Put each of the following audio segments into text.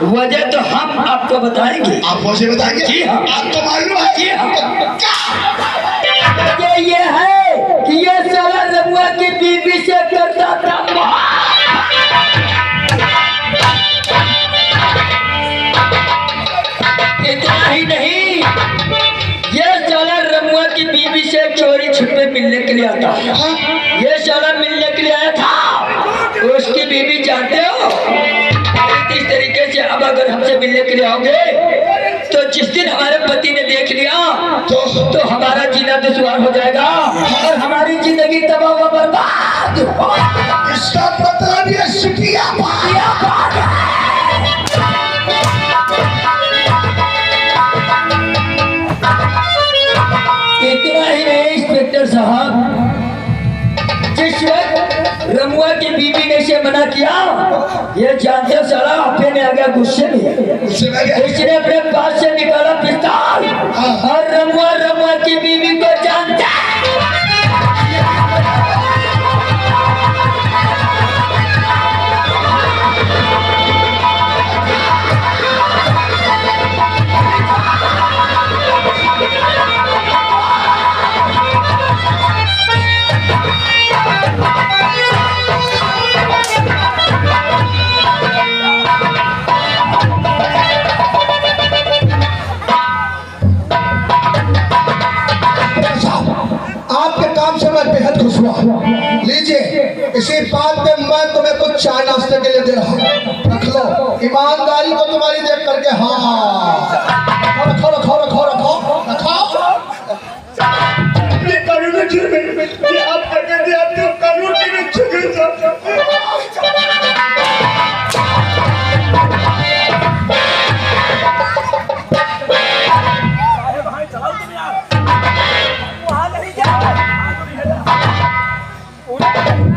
वजह तो हम आपको बताएंगे। आप मुझे बताएंगे? जी हाँ। आपको मालूम है? जी हाँ। क्या? ये है कि ये साला रमुआ की बीवी से करता था इतना ही नहीं, ये साला रमुआ की बीवी से चोरी छुपे मिलने के लिए आता है। ये साला मिलने के लिए आया था। उसकी बीवी जानते हो इस तरीके से, अब अगर हमसे मिलने के लिए आओगे तो जिस दिन हमारे पति ने देख लिया तो हमारा जीना दुश्वार हो जाएगा और हमारी जिंदगी तबाह व बर्बाद। इसका मतलब ये सिटिया इतना ही नहीं इंस्पेक्टर साहब, जिस वक्त रमुआ की बीवी ने इसे मना किया, ये जानते साला अपने आ गया गुस्से में। इसने अपने पास से निकाला पिस्तौल और रमुआ की बीवी को जानता लीजिए, इसी बात पे मैं तुम्हें कुछ चाय नाश्ते के लिए दे रहा हूँ, रख लो। ईमानदारी को तुम्हारी देख करके। हाँ, रखो रखो रखो रखो रखो।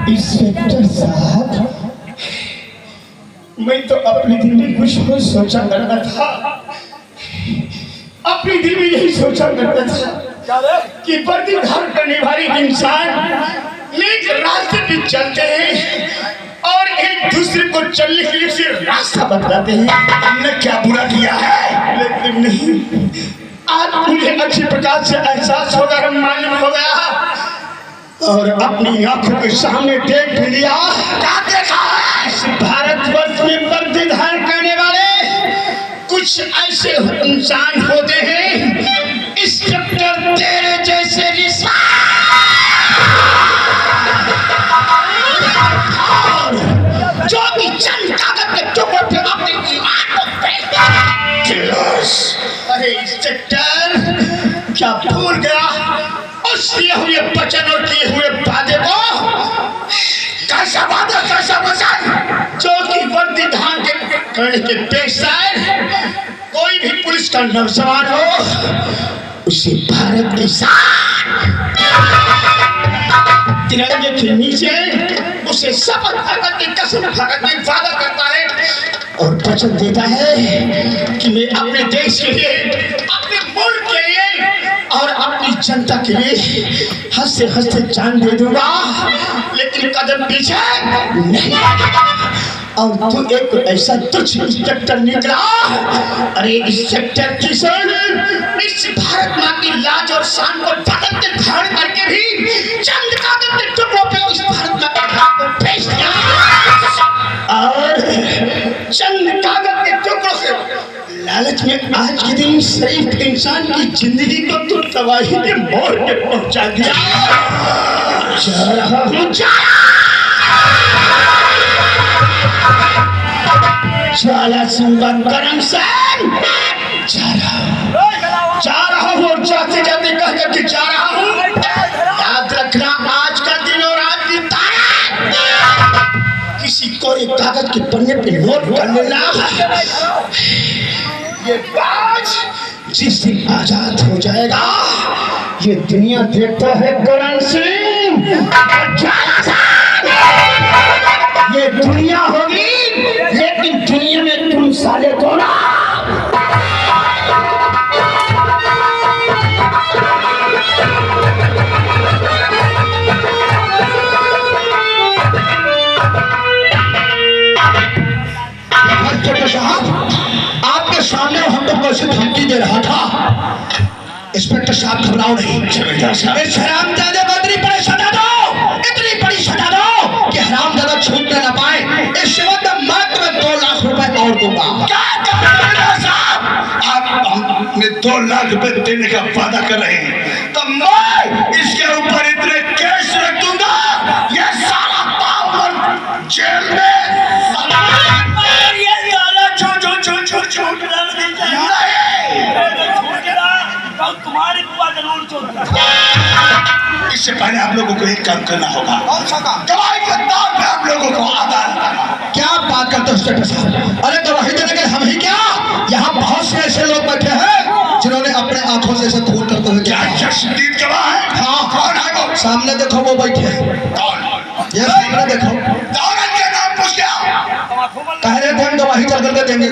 इंस्पेक्टर साहब, मैं तो अपने दिल में कुछ सोचा करता था, अपने दिल में यही सोचा करता था कि प्रतिधार करने वाले इंसान एक रास्ते पे चलते हैं और एक दूसरे को चलने के लिए सिर्फ रास्ता बतलाते हैं। हमने क्या बुरा किया है? लेकिन नहीं, आज मुझे अच्छी प्रकार से एहसास होगा, मालूम हो गया और अपनी आंखों के सामने देख भी लिया। क्या देखा है? इस भारतवर्ष में प्रतिधार करने वाले कुछ ऐसे इंसान होते हैं, इंस्पेक्टर तेरे जैसे जो भी चंद कागज के टुकड़ों पे अपने ईमान को बेचते हैं। अरे इंस्पेक्टर, क्या भूल गया उस दिए हुए वचन और किए हुए वादे को? कैसा वादा, कैसा वचन? जो कि वर्दी धान के करने के पेशेवर कोई भी पुलिस का नौजवान हो उसे भारत के साथ तिरंगे के नीचे उसे शपथ खाकर के कसम खाकर के वादा करता है और वचन देता है कि मैं अपने देश के लिए, अपने मुल्क के लिए और अपनी जनता के लिए हंसते हंसते जान दे दूंगा, लेकिन कदम पीछे नहीं। और तू एक ऐसा तुच्छ इंस्पेक्टर निकला। अरे इंस्पेक्टर किशन, इस भारत माँ की लाज और शान को बदल के धारण करके भी चंद कागज के टुकड़ों पे उस भारत माँ के हाथ को बेच दिया और चंद कागज के टुकड़ों से लालच में आज के दिन शरीफ इंसान की जिंदगी को तो तबाही के मोड़ पे पहुंचा दिया। जा रहा हूं, साला सुंदर करम सेन, जा रहा हूं और जाते जाते कह करके जा रहा हूं, याद रखना आज का दिन और आज की तारीख किसी को एक कागज के पन्ने पे नोट कर लेना। ये बाज जिस दिन आजाद हो जाएगा, ये दुनिया देखता है करण सिंह, ये दुनिया होगी लेकिन दुनिया में तुम साले तो ना। साहब आपके सामने हमको कैसे धमकी दे रहा था। इंस्पेक्टर साहब घबराओ नहीं, इस हरामजादे को इतनी बड़ी सजा दो, इतनी बड़ी सजा दो कि हरामजादा छूटने न पाए। इस सेवक में मात्र 2 लाख रुपए और दूंगा। क्या कह रहे हैं साहब? आप हमें 2 लाख रुपए देने का वादा कर रहे हैं, तो मैं इसके ऊपर इतने केस रख दूंगा, ये सारा पावर जेल में तुम्हारी बुआ जरूर चोट। इससे पहले आप लोगों को एक काम करना होगा। कौन सा काम? गवाही के तौर पे आप लोगों को अदालत आना। क्या बात करते हो इंस्पेक्टर साहब? अरे गवाही देने के हम ही क्या, यहाँ बहुत से ऐसे लोग बैठे हैं जिन्होंने अपने आंखों से ऐसे खून करते हुए क्या शख्सियत गवाह है? हाँ, कौन है वो? सामने देखो वो बैठे हैं। कौन? ये सामने देखो। दौलत के नाम पूछ क्या? कह रहे थे हम गवाही चल करके देंगे।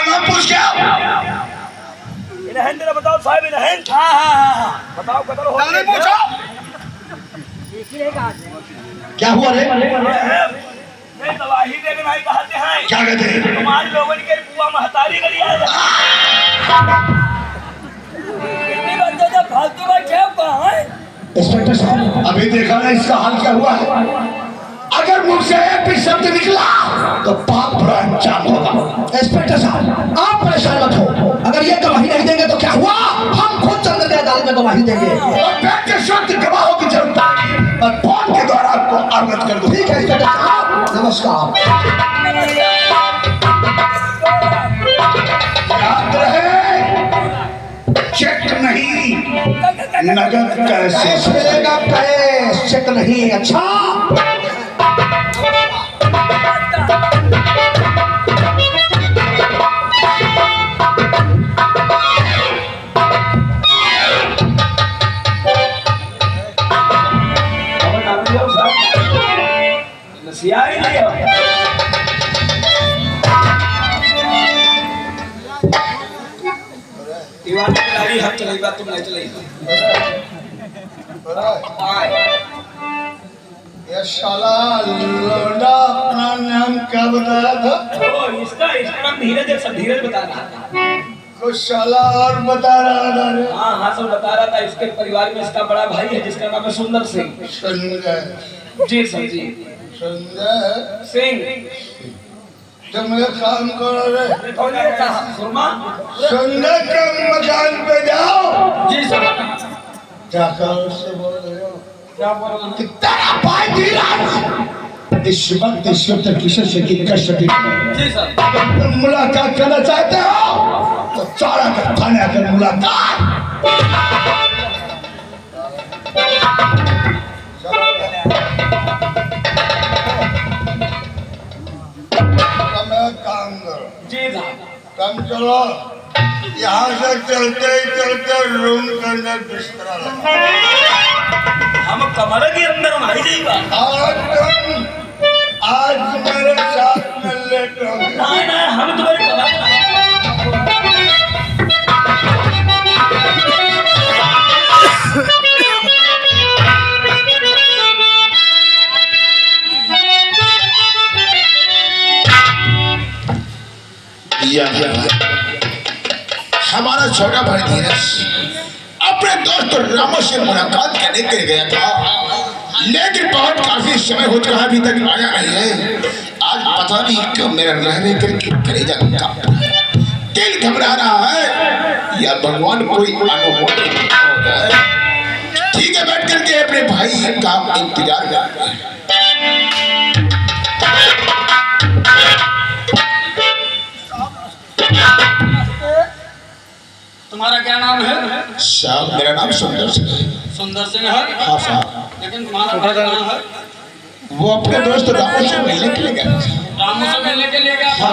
नाम पूछ क्या? रहन तेरा बताओ साहब, रहन। हाँ बताओ कदर हो नहीं पूछो। क्या हुआ रे? नहीं गवाही देने नहीं कहते हैं। क्या कहते हैं? तुम्हारे लोगों के बुआ महतारी गली आ जाए। कितनी बच्चे जब फालतू बैठे हो कहाँ है? इंस्पेक्टर साहब, अभी देखा ना इसका हाल क्या हुआ है। अगर मुझसे एक भी शब्द निकला तो पाप बड़ा अंजाम होगा। इंस्पेक्टर साहब आप परेशान मत हो। अगर ये गवाही नहीं देंगे तो क्या हुआ, हम खुद चंद्र के अदालत में गवाही देंगे। और बैठे शब्द गवाहों की जरूरत है और फोन के द्वारा आपको अवगत कर दूं। ठीक है इंस्पेक्टर साहब, नमस्कार। याद रहे, चेक नहीं नगद कैसे मिलेगा कैश, चेक नहीं। अच्छा सियारी नहीं हो। दीवार पे गाड़ी हम चलाई बात तुम नहीं चलाई। ये साला लौंडा अपना नाम क्या बताया था? ओ इसका नाम धीरज है, सब धीरज बता रहा था। कुछ साला और बता रहा था रे। हाँ सब बता रहा था। इसके परिवार में इसका बड़ा भाई है जिसका नाम है सुंदर सिंह। संजय जी सर जी, संजय सिंह। तुम एक काम करो रे, सुरमा। संजय के मकान पे जाओ, जी सर। जाकर उससे बोल रहे हो क्या बोल रहा कि तेरा भाई धीरज इस वक्त किशन से की कष्ट दी। जी सर। तुम मुलाकात करना चाहते हो तो चारा का थाने आकर मुलाकात। काम करो जी साहब। कम चलो, यहाँ से चलते ही चलते रूम के अंदर बिस्तरा लगा। हम कमरे के अंदर भाई जाएगा। आज मेरे साथ में लेटो। नहीं नहीं हम तुम्हारे कमरे में। हमारा छोटा भाई धीरज अपने दोस्त रामो से मुलाकात करने के लिए गया था, लेकिन बहुत काफी समय हो चुका है, अभी तक आया नहीं है। आज पता नहीं क्यों मेरा रहने करके कलेजा कांप रहा है, दिल घबरा रहा है, या भगवान कोई अनहोनी हो जाए। ठीक है, बैठ करके अपने भाई का इंतजार करते हैं। तुम्हारा क्या नाम है? साहब मेरा नाम सुंदर सिंह है। सुंदर सिंह है। हाँ साहब, लेकिन तुम्हारा भाई कहाँ है? वो अपने दोस्त रामो से मिलने के लिए गया था। रामू से मिलने के लिए गया था।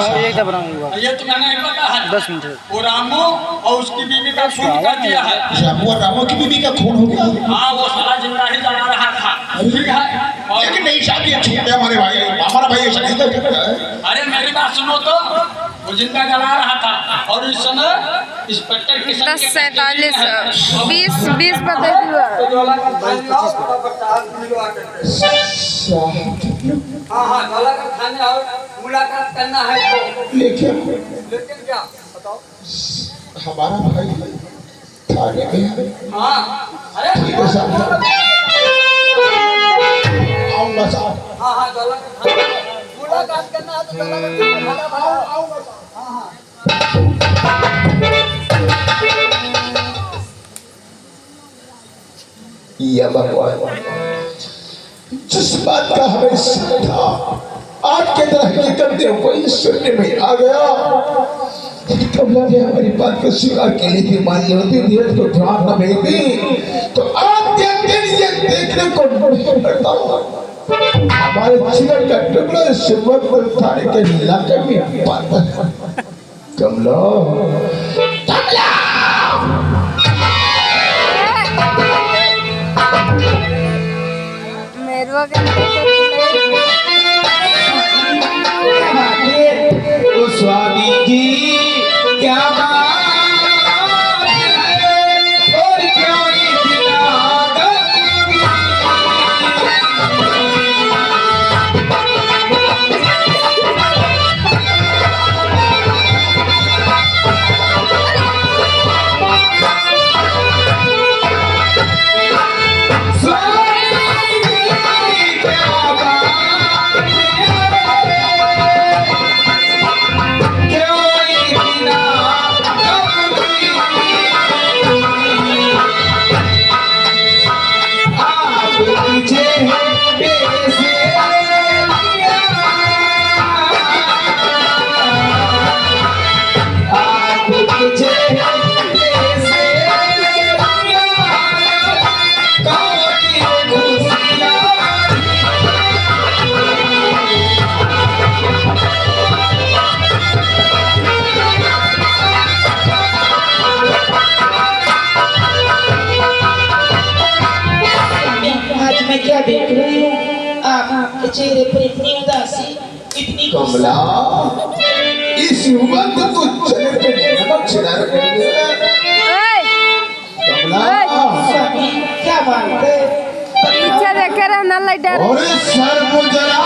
ये तुम्हें नहीं पता है? 10 मिनट। वो रामू और उसकी बीवी का खून कर दिया है। रामू और रामो की बीवी का खून हो गया। हाँ वो साला जिंदा ही जला रहा था। ठीक है। और लेकिन नहीं साहब, ये छूट गया हमारे भाई, हमारा भाई ऐसा नहीं कर सकता है। अरे मेरी बात सुनो तो, वो जिंदा जला रहा था और इस समय इंस्पेक्टर किशन 10:47 20 बता दिया। हाँ हाँ, गोला का खाने और मुलाकात करना है तो लेकिन लेकिन क्या बताओ। हमारा भाई थाने में है। हाँ अरे ठीक है साहब, आऊंगा साहब। हाँ हाँ दौला मुलाकात करना है तो दौला आऊंगा। हाँ हाँ या भगवान, जिस बात का हमें शक था आज के दिन हकीकत में वही सुनने में आ गया। कमला ने हमारी बात को स्वीकार के लिए थी, मान ली होती धीरज को ध्यान न भेजती तो आज के दिन ये देखने को नहीं मिलता। हमारे जीवन का टुकड़ा सिमरपुर थाने के इलाके में पाता है। कमला, कमला मेरुआ के ओ स्वामी जी क्या बात है और क्या मैं क्या देख रही हूँ आपके चेहरे पर इतनी उदासी, इतनी कमला, इस युवा को तो चले पे नमक छिड़ा रहे हैं। कमला, स्वामी क्या बात है? पीछे देखे रहना लाइटर। और सर मुजरा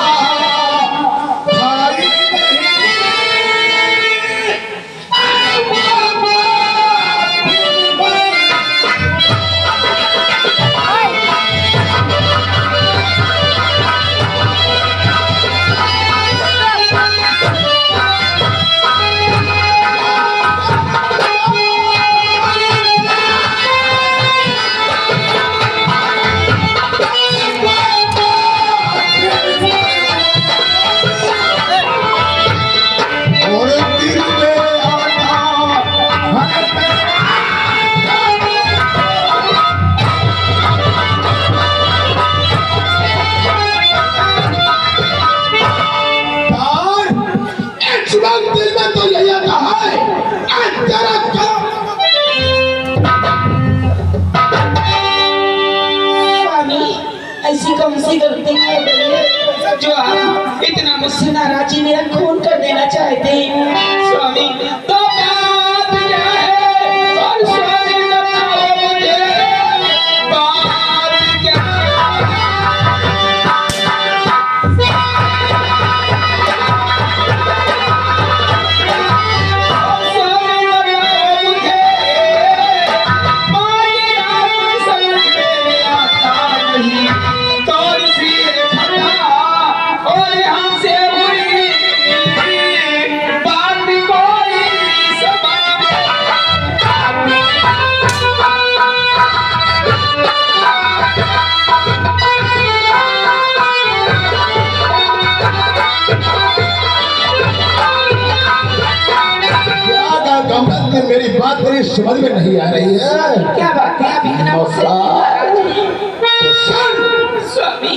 भाई ऐसी कौन सी गलती हो गई है जो आप इतना मुझसे नाराजी मेरा खून कर देना चाहते हैं? स्वामी तो बात क्या है और स्वामी बताओ मुझे बात क्या मेरी बात मेरी समझ में नहीं आ रही है। क्या बात है? आप इतना मुझसे नाराज हैं? स्वामी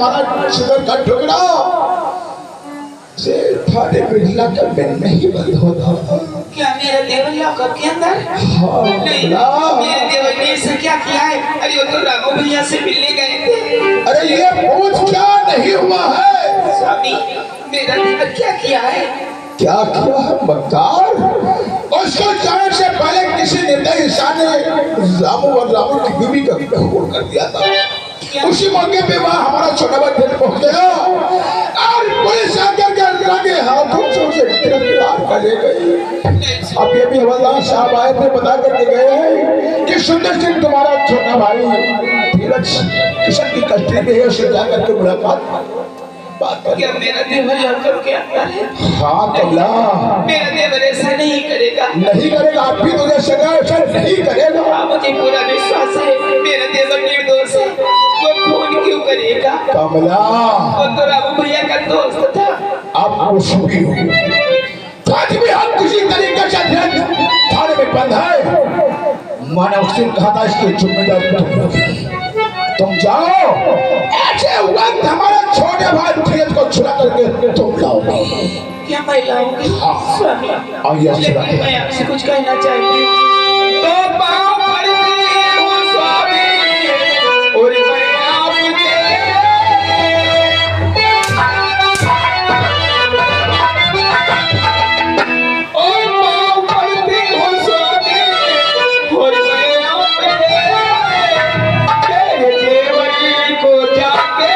हमारा जिगर का टुकड़ा से थाने बिजला का बिल नहीं बंद होता। क्या मेरा देवर लॉकअप के अंदर? हाँ, नहीं, ना। मेरे देवर ने ऐसा क्या किया है? अरे वो तो राघव भैया से मिलने गए थे। अरे ये पूछ क्या नहीं हुआ है? स्वामी, मेरा देवर क्या किया है? क्या किया है मक्कार? उसको जाने से पहले किसी निर्दयी इंसान ने रामू और रामू की बीवी का खून कर दिया था। उसी मौके पे वहाँ हमारा छोटा भाई जेल पहुंच गया और पुलिस आकर के हाथों से उसे गिरफ्तार कर ले गई। अब ये भी हवलदार साहब आए थे, बता करके गए हैं कि सुंदर सिंह तुम्हारा छोटा भाई धीरज किशन की कस्टडी में है, उससे जाकर के मुलाकात बात कर। क्या मेरा देवर लॉकअप के अंदर है? हाँ कमला, मेरा देवर ऐसा नहीं करेगा। नहीं करेगा, आप भी तुझे सजा ऐसा नहीं करेगा। हाँ, मुझे पूरा विश्वास है मेरा देवर निर्दोष है। वो खून क्यों करेगा? कमला, वो तो राघव भैया का दोस्त था। आप वो सुखी हो, आज भी हम किसी तरीके से थाने में बंद है। मैंने उससे कहा था इसकी जिम्मेदारी तुम लोगी। तुम जाओ, ऐसे वक्त हमारे छोटे भाई धीरज को छुड़ा करके तुम लाओगे। क्या मैं लाऊंगी? हाँ। स्वामी, आइए, लेकिन मैं आपसे कुछ कहना चाहती हूँ। तो पाँव पड़ते हो स्वामी, और मैं आपके और पाँव पड़ते हो स्वामी, और मैं आपके तेरे देवर को जाके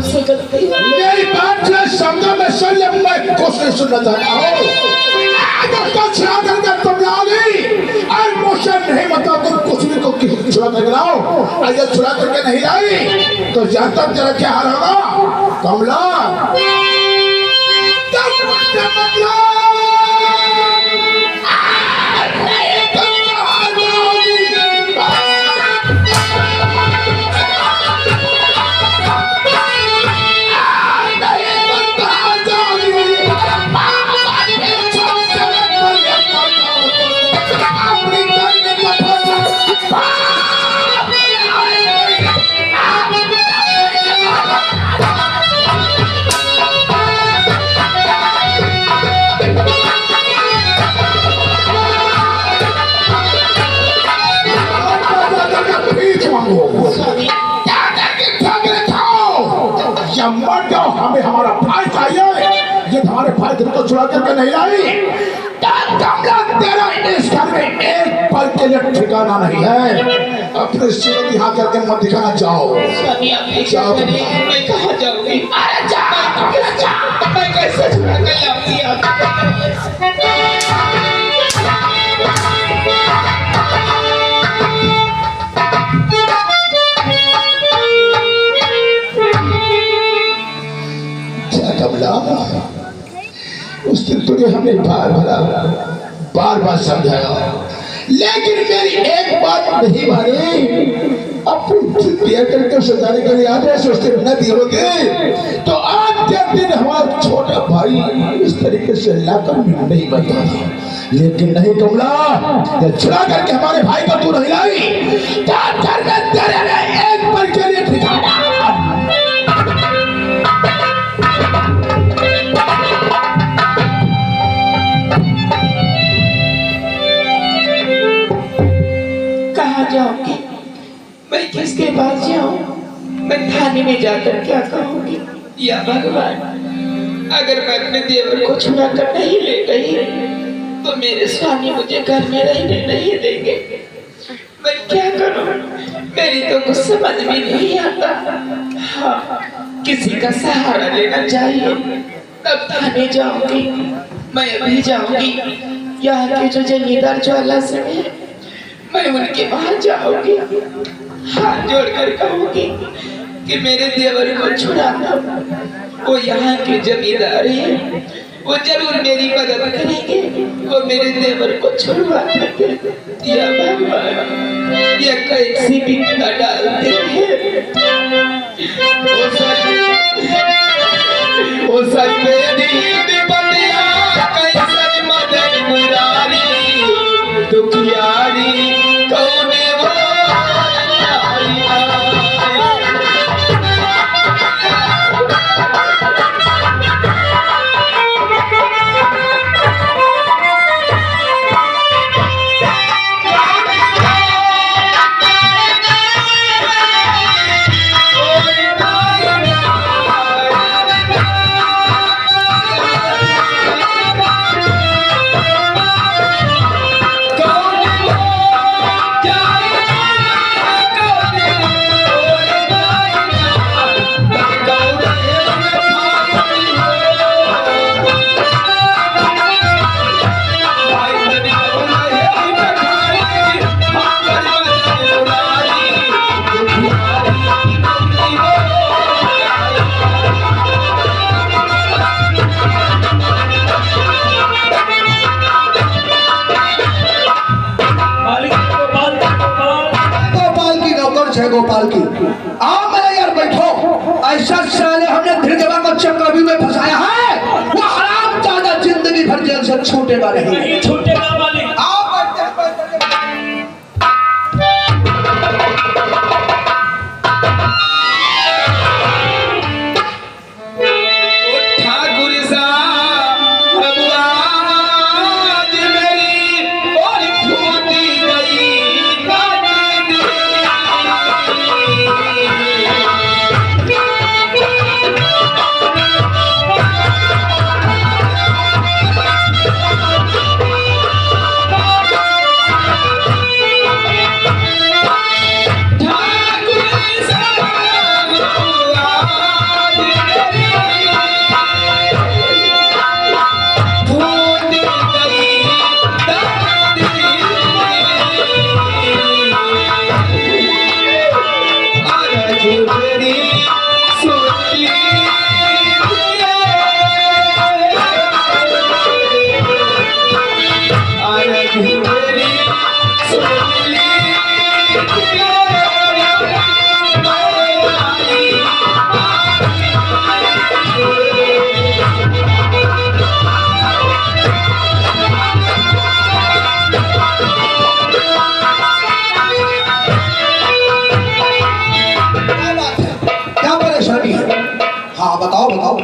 मेरी बात जो शब्दों में सुन ले, मैं कुछ नहीं सुनना चाहता हूँ। अगर तो छुड़ा करके तुम लाओगी और मुझसे नहीं मतलब तुम कुछ भी को छुड़ा करके लाओ, अगर छुड़ा करके नहीं लाई तो जब तक तेरा क्या हाल होगा कमला, तब मुझसे मतलब मर जाओ, हमें हमारा भाई चाहिए। ये हमारे भाई को छुड़ा करके नहीं लाई, कमला तेरा इस घर में एक पल के लिए ठिकाना नहीं है। अपने सूरत यहाँ करके मत दिखाना। जाओ जाओ, मैं कहाँ जाऊंगी? अरे जा, मैं कैसे छुड़ा कर लाऊंगी आपको? कमला, उस दिन तुझे हमने बार बार समझाया, लेकिन मेरी एक बात नहीं मानी। अपनी करके सजाने के लिए आदेश उस दिन न दियोगे तो आज के दिन हमारा छोटा भाई इस तरीके से लाकर में नहीं बनता था। लेकिन नहीं कमला, छुड़ा करके हमारे भाई को तू नहीं लाई, घर में तेरे एक पल के लिए ठिकाना। जाऊंगी मैं? किसके पास जाऊं? मैं थाने में जाकर क्या कहूंगी? या भगवान, अगर मैं अपने देवर को छुड़ा कर नहीं ले गई तो मेरे स्वामी मुझे घर में रहने नहीं देंगे। मैं क्या करूं? मेरी तो कुछ समझ में नहीं आता। हाँ, किसी का सहारा लेना चाहिए। तब थाने जाऊंगी, मैं अभी जाऊंगी। यहाँ के जो जमींदार ज्वाला सिंह है, मैं उनके वहां जाऊंगी, हाथ जोड़कर कहूंगी कि मेरे देवर को छुड़ा दो। वो यहाँ के जमींदार हैं, वो जरूर मेरी मदद करेंगे। वो मेरे देवर को छुड़वा देंगे। या भगवान, ये कैसी बिपदा डालते हैं। ओ सजनी विपतिया कैसन मदद मुरारी, दुखियारी कौने वो गोपाल की। आओ मेरे यार बैठो। ऐसा साले हमने धीरजवा को चक्रव्यूह में फंसाया है, वो हरामजादा जिंदगी भर जेल से छूटेगा नहीं। छूटेगा मालिक। आओ ठाकुर साहब आज मेरी और फूटी गई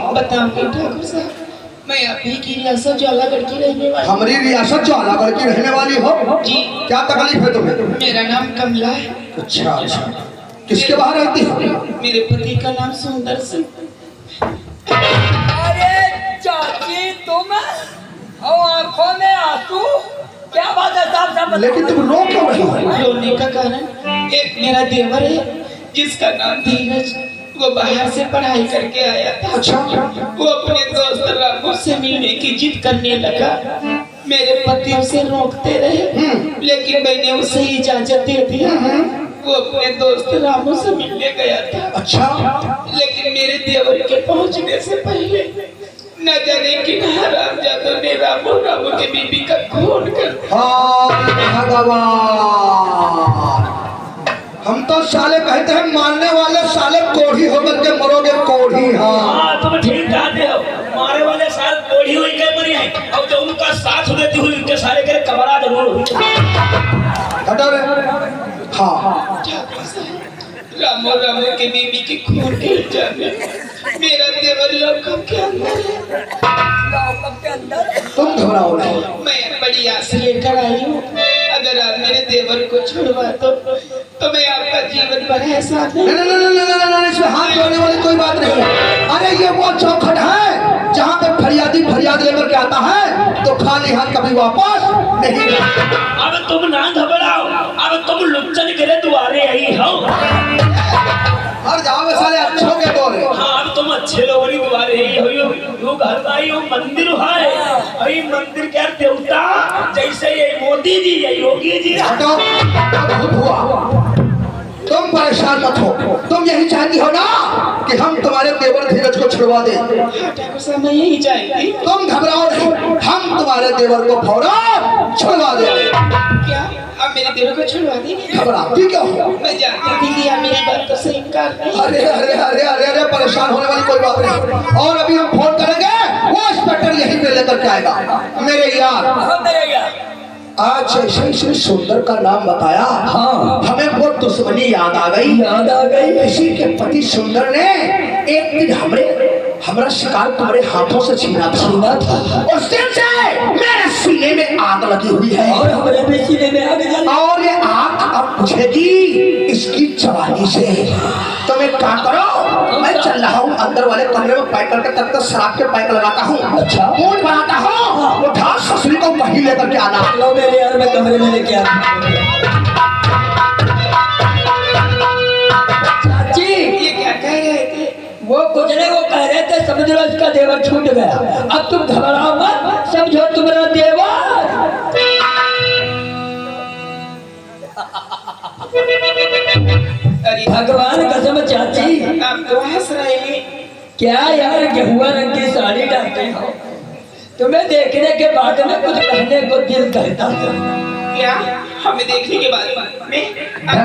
बताऊंगी ठाकुर साहब, मैं अभी की रियासत ज्वालागढ़ की रहने वाली। हमारी रियासत ज्वालागढ़ की रहने वाली हो जी। क्या तकलीफ है तुम्हें? मेरा नाम कमला है। अच्छा अच्छा, किसके बाहर रहती हो? मेरे पति का नाम सुंदर सिंह। अरे चाची तुम और आंखों में आंसू, क्या बात है? साहब साहब लेकिन तुम रो क्यों रही हो? रोने का कारण एक मेरा देवर है जिसका नाम धीरज, वो बाहर से पढ़ाई करके आया था। अच्छा। वो अपने दोस्त रामू से मिलने की जिद करने लगा। मेरे पति उसे रोकते रहे, लेकिन मैंने उसे इजाजत दे दी। वो अपने दोस्त रामू से मिलने गया था। अच्छा। लेकिन मेरे देवर के पहुंचने से पहले न जाने कि हरामजादों ने रामू की बीबी का खून कर दिया। हाय भगवान, हम तो साले कहते हैं मारने वाले साले कोढ़ी होकर के मरोगे, कोढ़ी। हाँ तुम ठीक कहते हो, मारे वाले सारे कोढ़ी हुई के मरी है। अब जो उनका साथ देती हुई उनके सारे के कमरा जरूर हुई। हटो रे। हाँ रामू की बीबी की खून के जाने मेरा देवर लॉकअप के अंदर है। लॉकअप के अंदर तुम घबराओ नहीं, मैं बड़ी आस लेकर आई हूँ। अगर आप मेरे देवर को छुड़वा तो मैं आपका जीवन भर एहसास नहीं, इसमें हाथ जोड़ने वाली कोई बात नहीं है। अरे ये वो चौखट है जहाँ पे फरियादी फरियाद लेकर के आता है तो खाली हाथ कभी वापस नहीं जाता। अब तुम ना घबराओ, अब तुम लुच्चन करे दुआरे आई हो। हर जाओ वे साले अच्छों के दौरे। हाँ, अब तुम अच्छे लोगों की दुआरे आई हो। यो घर का यो मंदिर है, अई मंदिर के देवता जैसे ये मोदी जी, ये योगी जी। हटो, बहुत हुआ। तुम परेशान मत हो, तुम यही चाहती हो ना कि हम तुम्हारे देवर धीरज को छुड़वा दें। ठाकुर साहब मैं यही चाहती। तुम घबराओ नहीं, हम तुम्हारे देवर को फौरन छुड़वा देंगे। क्या आप मेरे देवर को छुड़वा देंगे? घबराती क्या हो? मैं जानती थी कि आप मेरी बात को से इनकार नहीं। अरे अरे अरे अरे अरे परेशान होने वाली कोई बात नहीं। और अभी हम फोन करेंगे, वो इंस्पेक्टर यहीं पे लेकर के आएगा। मेरे यार आज ऐसे सुंदर का नाम बताया, हाँ हमें वो दुश्मनी याद आ गई। इसी के पति सुंदर ने एक दिन हमारा शिकार तुम्हारे हाथों से छीना था। उस दिन से मेरे सीने में आग लगी हुई है और हमारे भी सीने में आग लगी, और ये आग अब बुझेगी इसकी जवानी से। तुम एक काम करो, मैं चल रहा हूँ अंदर वाले कमरे में पैक करके तब तक शराब के पैक लगाता हूँ। अच्छा मूड बनाता हूँ, उठा ससुरी को वहीं लेकर के आना। लो मेरे यार, मैं कमरे में लेके आता हूँ। चाची ये क्या कह रहे थे? वो कुछ नहीं, वो कह रहे थे समझ लो इसका देवर छूट गया। अब तुम घबराओ मत, समझो तुम्हारा देवर। अरे भगवान कसम चाची, आप तो हंस रहे हैं। क्या यार गेहुआ रंग की साड़ी डालते हो? तुम्हें देखने के बाद में कुछ कहने को दिल करता है। क्या हमें देखने के बाद में